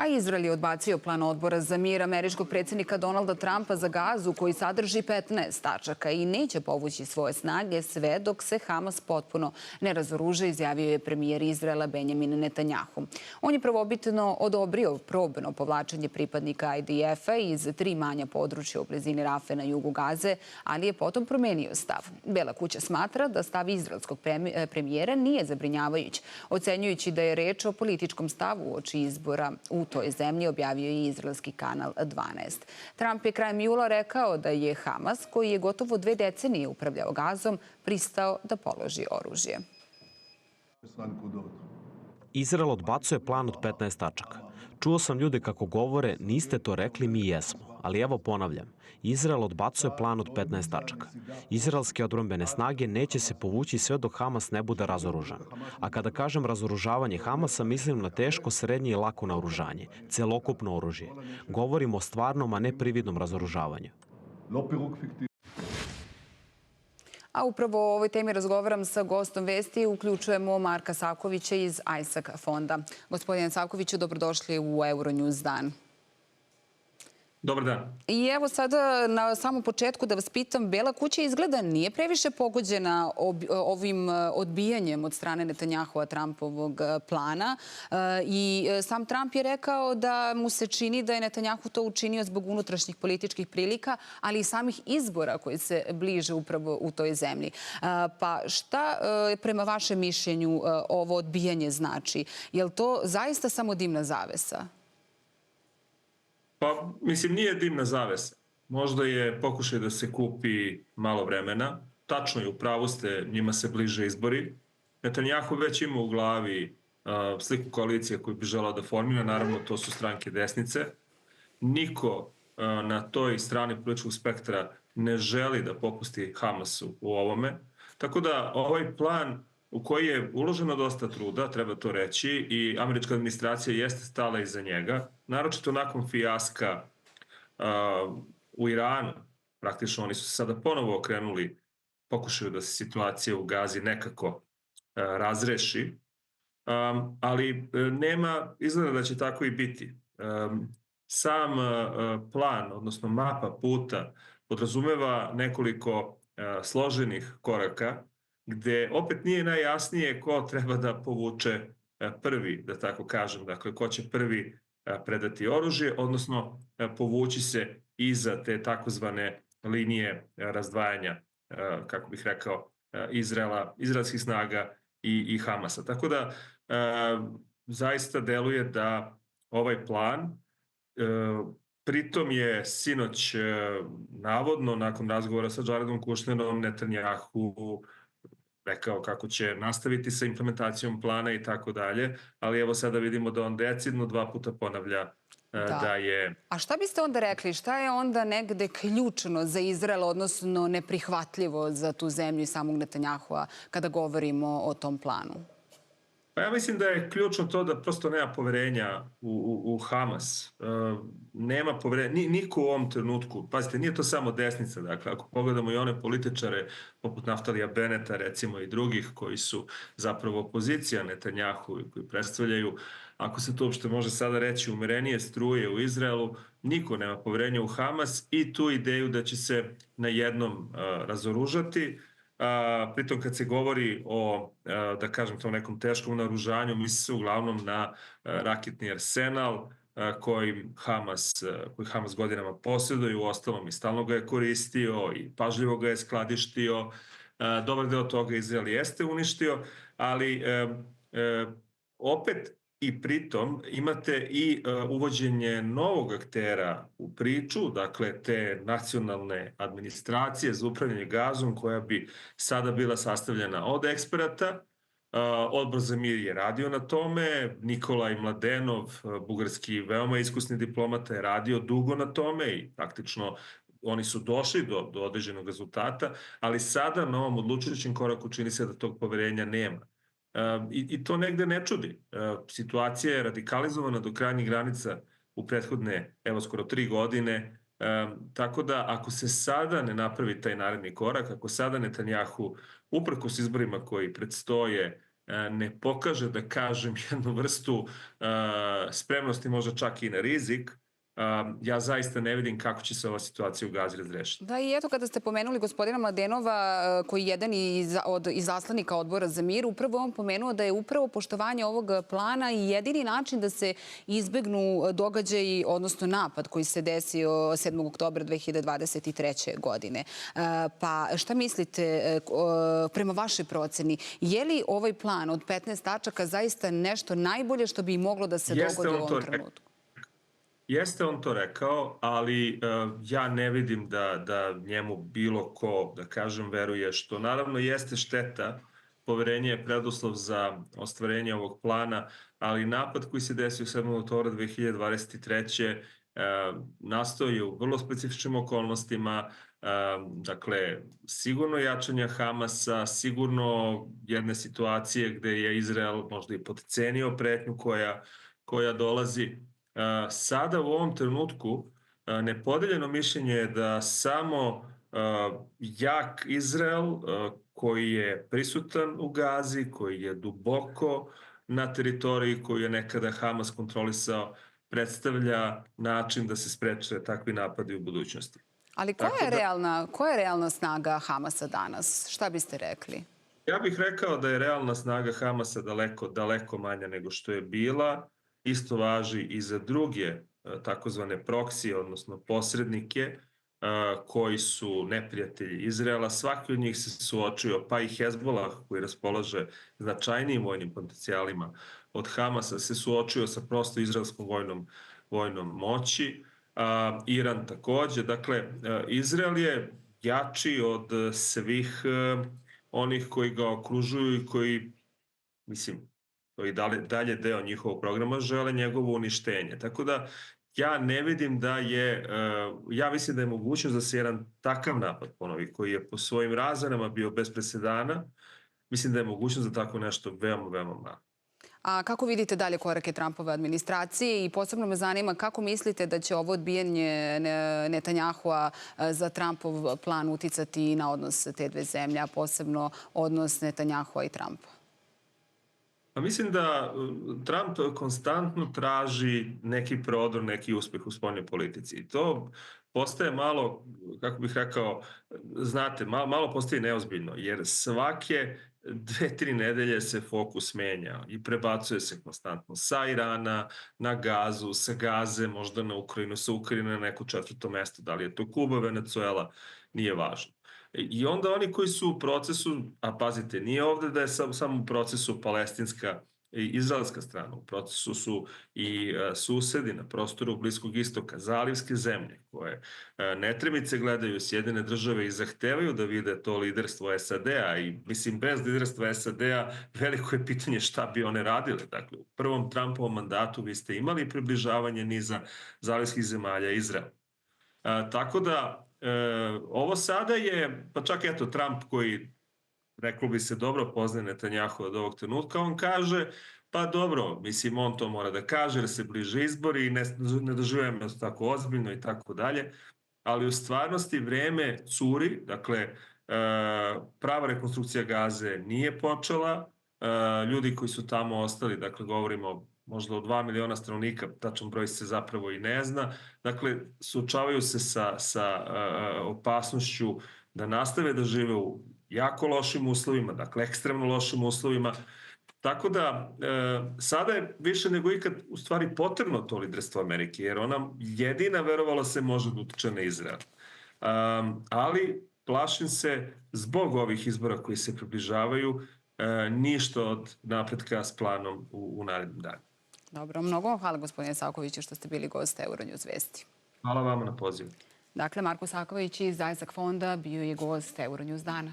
A Izrael je odbacio plan odbora za mir američkog predsjednika Donalda Trumpa za Gazu koji sadrži 15 tačaka i neće povući svoje snage sve dok se Hamas potpuno ne razoruža, izjavio je premijer Izraela Benjamin Netanjahu. On je prvobitno odobrio probno povlačenje pripadnika IDF-a iz 3 manja područja u blizini Rafe na jugu Gaze, ali je potom promenio stav. Bela kuća smatra da stav izraelskog premijera nije zabrinjavajuć, ocenjujući da je reč o političkom stavu uoči izbora u toj zemlji, objavio je izraelski kanal 12. Trump je krajem jula rekao da je Hamas, koji je gotovo 2 decenije upravljao Gazom, pristao da položi oružje. Izrael odbacuje plan od 15 tačaka. Čuo sam ljude kako govore, niste to rekli, mi jesmo. Ali evo ponavljam, Izrael odbacuje plan od 15 tačaka. Izraelske odbrambene snage neće se povući sve dok Hamas ne bude razoružan. A kada kažem razoružavanje Hamasa, mislim na teško, srednje i lako naoružanje, celokupno oružje. Govorimo o stvarnom, a ne prividnom razoružavanju. A upravo o ovoj temi razgovaram sa gostom vesti. Uključujemo Marka Savkovića iz ISAC fonda. Gospodine Savkoviću, dobrodošli u Euronews dan. Dobar dan. I evo sada na samom početku da vas pitam, Bela kuća izgleda nije previše pogođena ovim odbijanjem od strane Netanjahua Trumpovog plana i sam Trump je rekao da mu se čini da je Netanjahu to učinio zbog unutrašnjih političkih prilika, ali i samih izbora koji se bliže upravo u toj zemlji. Pa šta prema vašem mišljenju ovo odbijanje znači? Je li to zaista samo dimna zavesa? Pa, mislim, nije dimna zavesa. Možda je pokušaj da se kupi malo vremena. Tačno je, u pravu ste, njima se bliže izbori. Netanjahu već ima u glavi sliku koalicije koju bi želao da formira. Naravno, to su stranke desnice. Niko na toj strani političkog spektra ne želi da popusti Hamasu u ovome. Tako da ovaj plan u koji je uloženo dosta truda, treba to reći, i američka administracija jeste stala iza njega, naročito nakon fijaska u Iranu. Praktično oni su se sada ponovo okrenuli, pokušaju da se situacija u Gazi nekako razreši, ali nema izgleda da će tako i biti. Sam plan, odnosno mapa puta, podrazumeva nekoliko složenih koraka, gde opet nije najjasnije ko treba da povuče prvi, da tako kažem, dakle, ko će prvi predati oružje, odnosno povući se iza te takozvane linije razdvajanja, kako bih rekao, izraelskih snaga i Hamasa. Tako da, zaista deluje da ovaj plan, pritom je sinoć navodno, nakon razgovora sa Jaredom Kushnerom, Netanjahu rekao kako će nastaviti sa implementacijom plana i tako dalje, ali evo sada vidimo da on decidno 2 puta ponavlja da je... A šta biste onda rekli? Šta je onda negde ključno za Izrael, odnosno neprihvatljivo za tu zemlju i samog Netanjahua kada govorimo o tom planu? Pa ja mislim da je ključno to da prosto nema poverenja u Hamas. Nema poverenja, niko u ovom trenutku, pazite, nije to samo desnica, dakle, ako pogledamo i one političare poput Naftalija Beneta, recimo, i drugih koji su zapravo opozicija Netanjahu i koji predstavljaju, ako se to uopšte može sada reći, umerenije struje u Izraelu, niko nema poverenja u Hamas i tu ideju da će se na jednom razoružati. Pritom kad se govori o, da kažem, tom nekom teškom naoružanju, misli se uglavnom na raketni arsenal koji Hamas godinama posjeduje, uostalom i stalno ga je koristio i pažljivo ga je skladištio. Dobar deo toga Izrael jeste uništio, ali opet i pritom imate i uvođenje novog aktera u priču, dakle te nacionalne administracije za upravljanje Gazom koja bi sada bila sastavljena od eksperata. Odbor za mir je radio na tome, Nikolaj Mladenov, bugarski veoma iskusni diplomata, je radio dugo na tome i praktično oni su došli do određenog rezultata, ali sada na ovom odlučujućem koraku čini se da tog poverenja nema. I to negde ne čudi. Situacija je radikalizovana do krajnjih granica u prethodne, evo, skoro 3 godine, tako da ako se sada ne napravi taj naredni korak, ako sada Netanjahu, uprkos izborima koji predstoje, ne pokaže, da kažem, jednu vrstu spremnosti, možda čak i na rizik, ja zaista ne vidim kako će se ova situacija u Gazi razrešiti. Da, i eto kada ste pomenuli gospodina Mladenova, koji je jedan od izaslanika Odbora za mir, upravo on pomenuo da je upravo poštovanje ovog plana i jedini način da se izbegnu događaji, odnosno napad koji se desio 7. oktobra 2023. godine. Pa šta mislite, prema vašoj proceni, je li ovaj plan od 15 tačaka zaista nešto najbolje što bi moglo da se dogodi u ovom trenutku? Jeste on to rekao, ali ja ne vidim da njemu bilo ko, da kažem, veruje, što naravno jeste šteta. Poverenje je preduslov za ostvarenje ovog plana, ali napad koji se desio 7. oktobra 2023. Nastao je u vrlo specifičnim okolnostima, dakle, sigurno jačanja Hamasa, sigurno jedne situacije gde je Izrael možda i potcenio pretnju koja dolazi. Sada u ovom trenutku nepodeljeno mišljenje je da samo jak Izrael koji je prisutan u Gazi, koji je duboko na teritoriji koju je nekada Hamas kontrolisao, predstavlja način da se spreče takvi napadi u budućnosti. Ali koja je realna snaga Hamasa danas? Šta biste rekli? Ja bih rekao da je realna snaga Hamasa daleko manja nego što je bila. Isto važi i za druge takozvane proksije, odnosno posrednike koji su neprijatelji Izraela. Svaki od njih se suočio, pa i Hezbollah koji raspolaže značajnijim vojnim potencijalima od Hamasa, se suočio sa prosto izraelskom vojnom moći. Iran takođe. Dakle, Izrael je jači od svih onih koji ga okružuju i koji, mislim, i dalje deo njihovog programa, žele njegovo uništenje. Tako da ja ne vidim ja mislim da je mogućnost da se jedan takav napad ponovi, koji je po svojim razmerama bio bez presedana, mislim da je mogućnost za tako nešto veoma malo. A kako vidite dalje korake Trumpove administracije i posebno me zanima kako mislite da će ovo odbijanje Netanjahua za Trumpov plan uticati na odnos te dve zemlje, a posebno odnos Netanjahua i Trumpa? Pa mislim da Trump konstantno traži neki prodor, neki uspeh u spoljnoj politici. I to postaje malo, kako bih rekao, znate, malo postaje neozbiljno, jer svake 2-3 nedelje se fokus menja i prebacuje se konstantno sa Irana na Gazu, sa Gaze možda na Ukrajinu, sa Ukrajine na neko četvrto mesto, da li je to Kuba, Venezuela, nije važno. I onda oni koji su u procesu, a pazite, nije ovde da je samo u procesu palestinska i izraelska strana, u procesu su i susedi na prostoru Bliskog istoka, zalivske zemlje, koje netremice gledaju Sjedine države i zahtevaju da vide to liderstvo SAD-a i, mislim, bez liderstva SAD-a veliko je pitanje šta bi one radile. Dakle, u prvom Trumpovom mandatu vi ste imali približavanje niza zalivskih zemalja Izraela. Tako da, ovo sada je, pa čak eto Trump koji, reklo bi se, dobro poznaje Netanjahu od ovog trenutka, on kaže, pa dobro, mislim, on to mora da kaže jer se bliže izbori i ne doživljamo to tako ozbiljno i tako dalje, ali u stvarnosti vreme curi, dakle, prava rekonstrukcija Gaze nije počela, ljudi koji su tamo ostali, dakle, govorimo možda o 2 miliona stanovnika, tačan broj se zapravo i ne zna. Dakle, suočavaju se sa opasnošću da nastave da žive u jako lošim uslovima, dakle, ekstremno lošim uslovima. Tako da, sada je više nego ikad u stvari potrebno to liderstvo Amerike, jer ona jedina, verovala se, može da utiče na Izrael. Ali plašim se, zbog ovih izbora koji se približavaju, ništa od napretka s planom u narednim danima. Dobro, mnogo vam hvala gospodine Sakoviću što ste bili gost Euronews Vesti. Hvala vama na pozivu. Dakle, Marko Saković iz Zajsak fonda bio je gost Euronews dana.